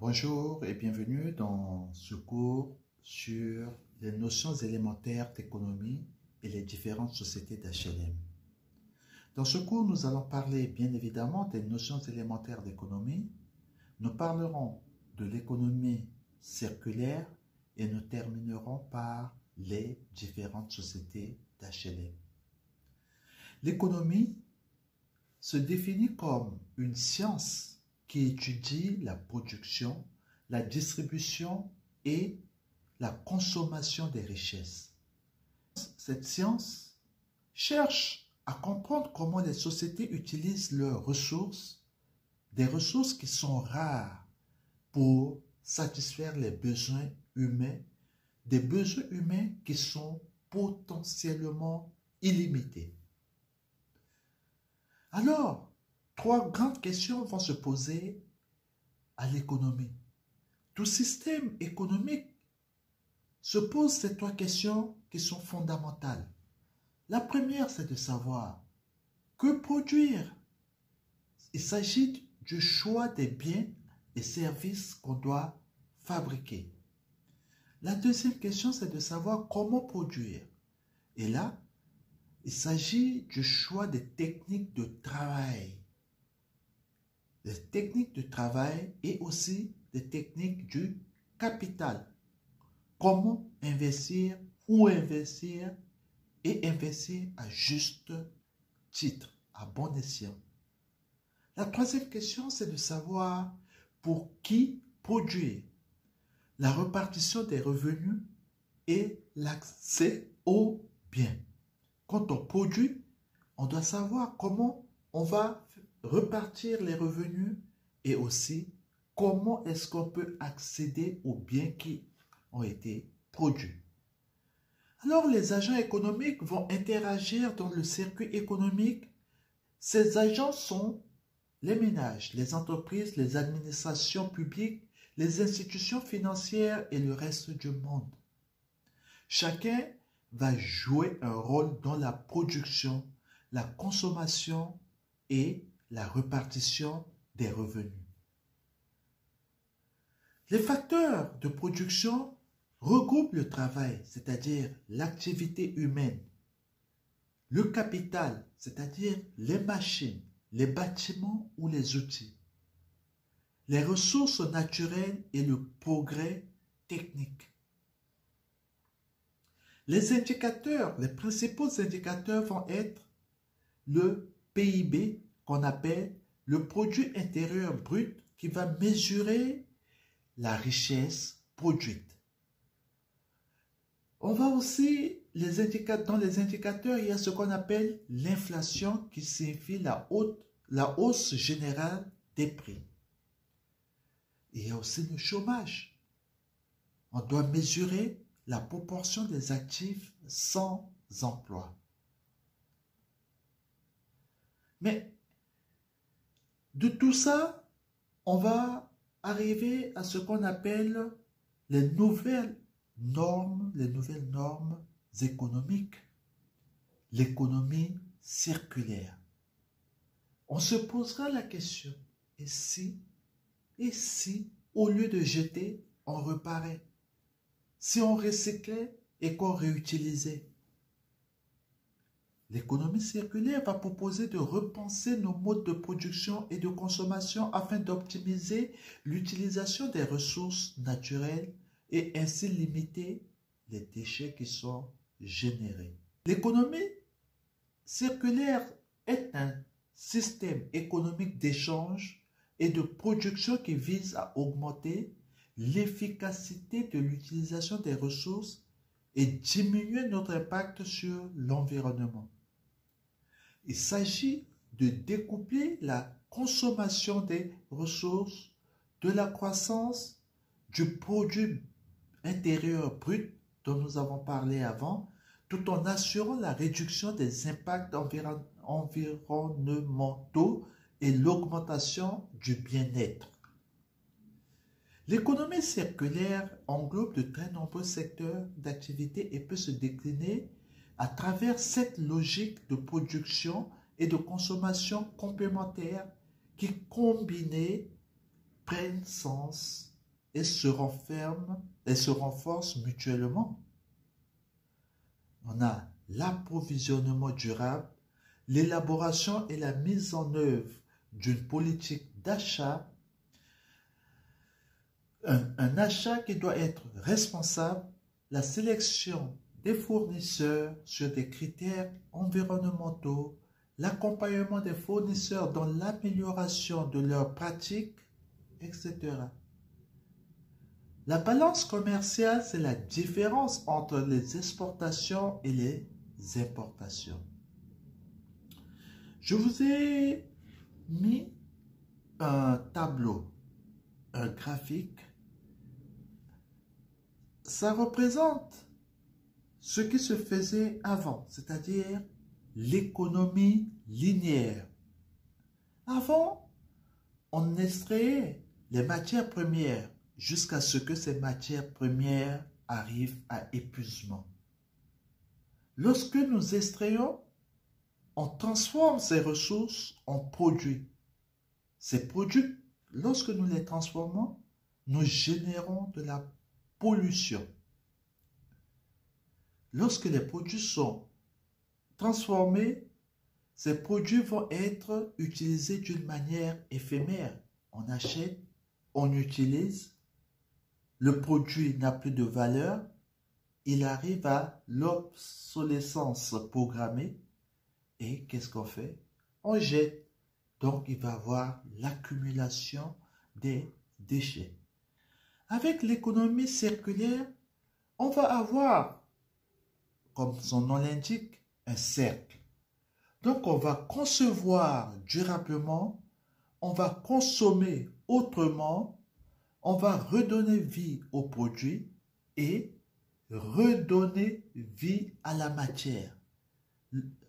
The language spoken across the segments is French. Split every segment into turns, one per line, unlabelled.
Bonjour et bienvenue dans ce cours sur les notions élémentaires d'économie et les différentes sociétés d'HLM. Dans ce cours, nous allons parler bien évidemment des notions élémentaires d'économie. Nous parlerons de l'économie circulaire et nous terminerons par les différentes sociétés d'HLM. L'économie se définit comme une science qui étudie la production, la distribution et la consommation des richesses. Cette science cherche à comprendre comment les sociétés utilisent leurs ressources, des ressources qui sont rares pour satisfaire les besoins humains, des besoins humains qui sont potentiellement illimités. Alors, trois grandes questions vont se poser à l'économie. Tout système économique se pose ces trois questions qui sont fondamentales. La première, c'est de savoir que produire. Il s'agit du choix des biens et services qu'on doit fabriquer. La deuxième question, c'est de savoir comment produire. Et là, il s'agit du choix des techniques de travail. Des techniques de travail et aussi des techniques du capital. Comment investir, où investir et investir à juste titre, à bon escient. La troisième question, c'est de savoir pour qui produire, la répartition des revenus et l'accès aux biens. Quand on produit, on doit savoir comment on va repartir les revenus et aussi comment est-ce qu'on peut accéder aux biens qui ont été produits. Alors les agents économiques vont interagir dans le circuit économique. Ces agents sont les ménages, les entreprises, les administrations publiques, les institutions financières et le reste du monde. Chacun va jouer un rôle dans la production, la consommation et la répartition des revenus. Les facteurs de production regroupent le travail, c'est-à-dire l'activité humaine, le capital, c'est-à-dire les machines, les bâtiments ou les outils, les ressources naturelles et le progrès technique. Les indicateurs, les principaux indicateurs vont être le PIB, qu'on appelle le produit intérieur brut, qui va mesurer la richesse produite. On va aussi, dans les indicateurs, il y a ce qu'on appelle l'inflation, qui signifie la hausse générale des prix. Il y a aussi le chômage. On doit mesurer la proportion des actifs sans emploi. Mais de tout ça, on va arriver à ce qu'on appelle les nouvelles normes économiques, l'économie circulaire. On se posera la question, et si, au lieu de jeter, on réparait? Si on recyclait et qu'on réutilisait? L'économie circulaire va proposer de repenser nos modes de production et de consommation afin d'optimiser l'utilisation des ressources naturelles et ainsi limiter les déchets qui sont générés. L'économie circulaire est un système économique d'échange et de production qui vise à augmenter l'efficacité de l'utilisation des ressources et diminuer notre impact sur l'environnement. Il s'agit de découpler la consommation des ressources de la croissance du produit intérieur brut dont nous avons parlé avant, tout en assurant la réduction des impacts environnementaux et l'augmentation du bien-être. L'économie circulaire englobe de très nombreux secteurs d'activité et peut se décliner à travers cette logique de production et de consommation complémentaires qui, combinées, prennent sens et se renforcent mutuellement. On a l'approvisionnement durable, l'élaboration et la mise en œuvre d'une politique d'achat, un achat qui doit être responsable, la sélection des fournisseurs sur des critères environnementaux, l'accompagnement des fournisseurs dans l'amélioration de leurs pratiques, etc. La balance commerciale, c'est la différence entre les exportations et les importations. Je vous ai mis un tableau, un graphique. Ça représente ce qui se faisait avant, c'est-à-dire l'économie linéaire. Avant, on extrayait les matières premières jusqu'à ce que ces matières premières arrivent à épuisement. Lorsque nous extrayons, on transforme ces ressources en produits. Ces produits, lorsque nous les transformons, nous générons de la pollution. Lorsque les produits sont transformés, ces produits vont être utilisés d'une manière éphémère. On achète, on utilise, le produit n'a plus de valeur, il arrive à l'obsolescence programmée et qu'est-ce qu'on fait? On jette. Donc, il va y avoir l'accumulation des déchets. Avec l'économie circulaire, on va avoir, comme son nom l'indique, un cercle. Donc, on va concevoir durablement, on va consommer autrement, on va redonner vie aux produits et redonner vie à la matière.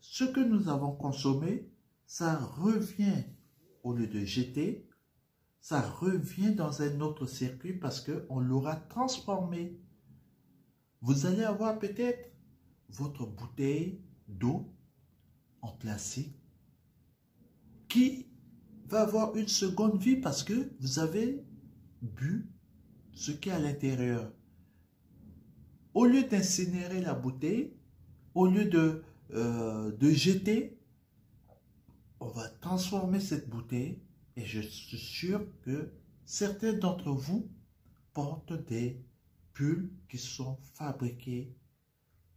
Ce que nous avons consommé, ça revient, au lieu de jeter, ça revient dans un autre circuit parce qu'on l'aura transformé. Vous allez avoir peut-être votre bouteille d'eau en plastique qui va avoir une seconde vie parce que vous avez bu ce qui est à l'intérieur. Au lieu d'incinérer la bouteille, au lieu de jeter, on va transformer cette bouteille et je suis sûr que certains d'entre vous portent des pulls qui sont fabriqués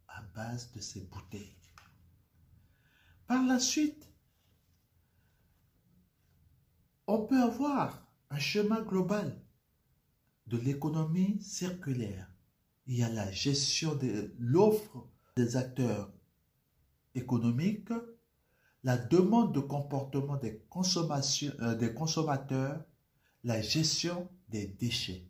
à base de ces bouteilles. Par la suite, on peut avoir un schéma global de l'économie circulaire. Il y a la gestion de l'offre des acteurs économiques, la demande de comportement des consommateurs, la gestion des déchets.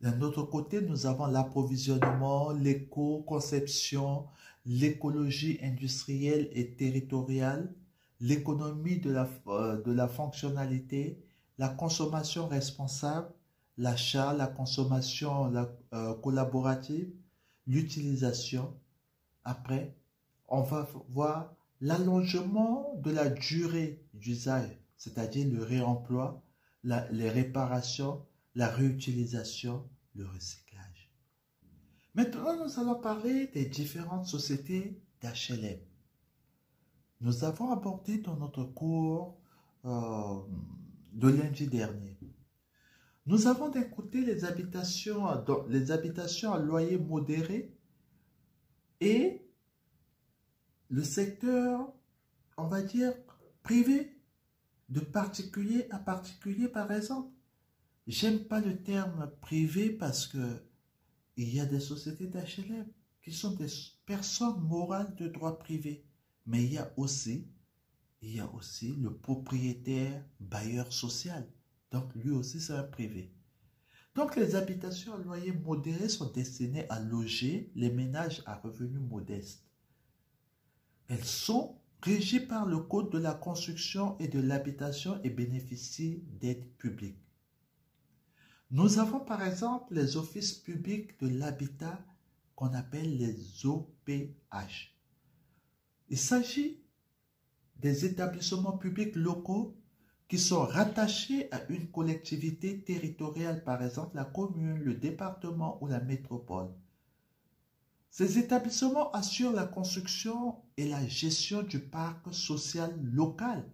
D'un autre côté, nous avons l'approvisionnement, l'éco-conception, l'écologie industrielle et territoriale, l'économie de la fonctionnalité, la consommation responsable, l'achat, la consommation collaborative, l'utilisation. Après, on va voir l'allongement de la durée d'usage, c'est-à-dire le réemploi, les réparations, la réutilisation, le recyclage. Maintenant, nous allons parler des différentes sociétés d'HLM. Nous avons abordé dans notre cours de lundi dernier. Nous avons d'un côté les habitations à loyer modéré et le secteur, on va dire, privé, de particulier à particulier par exemple. J'aime pas le terme privé parce que il y a des sociétés d'HLM qui sont des personnes morales de droit privé. Mais il y a aussi le propriétaire bailleur social. Donc lui aussi c'est un privé. Donc les habitations à loyer modéré sont destinées à loger les ménages à revenus modestes. Elles sont régies par le Code de la construction et de l'habitation et bénéficient d'aides publiques. Nous avons par exemple les offices publics de l'habitat qu'on appelle les OPH. Il s'agit des établissements publics locaux qui sont rattachés à une collectivité territoriale, par exemple la commune, le département ou la métropole. Ces établissements assurent la construction et la gestion du parc social local.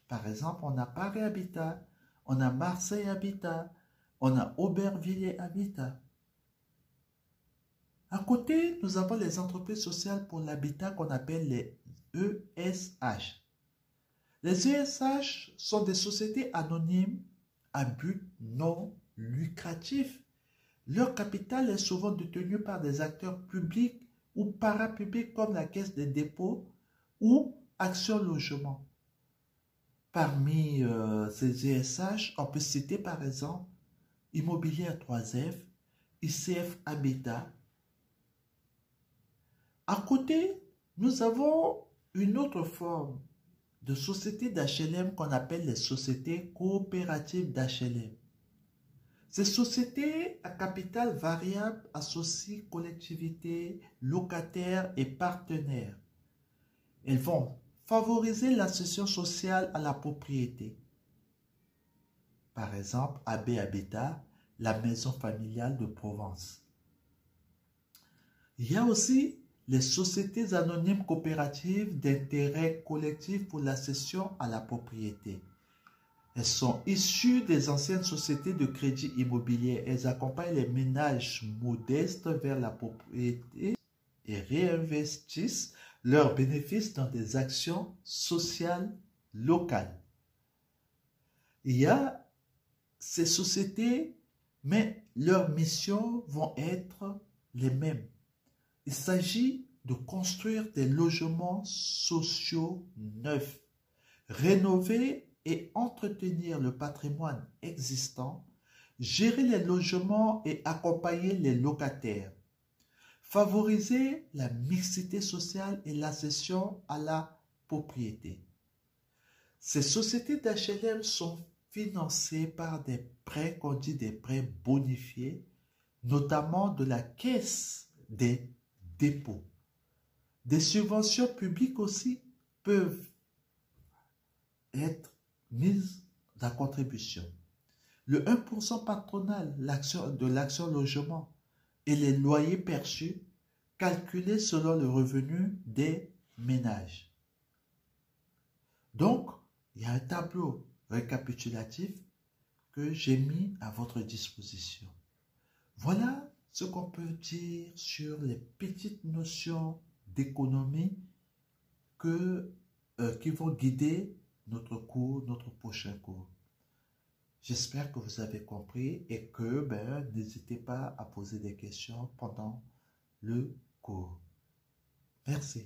Par exemple, on a Paris Habitat, on a Marseille Habitat, on a Aubervilliers Habitat. À côté, nous avons les entreprises sociales pour l'habitat qu'on appelle les ESH. Les ESH sont des sociétés anonymes à but non lucratif. Leur capital est souvent détenu par des acteurs publics ou parapublics comme la Caisse des dépôts ou Action Logement. Parmi ces ESH, on peut citer par exemple Immobilier 3F, ICF Habitat. À côté, nous avons une autre forme de sociétés d'HLM qu'on appelle les sociétés coopératives d'HLM. Ces sociétés à capital variable associent collectivités, locataires et partenaires. Elles vont favoriser l'accession sociale à la propriété. Par exemple, AB Habitat, la maison familiale de Provence. Il y a aussi les sociétés anonymes coopératives d'intérêt collectif pour l'accession à la propriété. Elles sont issues des anciennes sociétés de crédit immobilier. Elles accompagnent les ménages modestes vers la propriété et réinvestissent leurs bénéfices dans des actions sociales locales. Il y a ces sociétés, mais leurs missions vont être les mêmes. Il s'agit de construire des logements sociaux neufs, rénover et entretenir le patrimoine existant, gérer les logements et accompagner les locataires, favoriser la mixité sociale et l'accession à la propriété. Ces sociétés d'HLM sont financées par des prêts qu'on dit des prêts bonifiés, notamment de la Caisse des dépôts. Des subventions publiques aussi peuvent être mises en contribution. Le 1% patronal de l'action logement et les loyers perçus calculés selon le revenu des ménages. Donc, il y a un tableau récapitulatif que j'ai mis à votre disposition. Voilà ce qu'on peut dire sur les petites notions d'économie qui vont guider notre cours, notre prochain cours. J'espère que vous avez compris et que n'hésitez pas à poser des questions pendant le cours. Merci.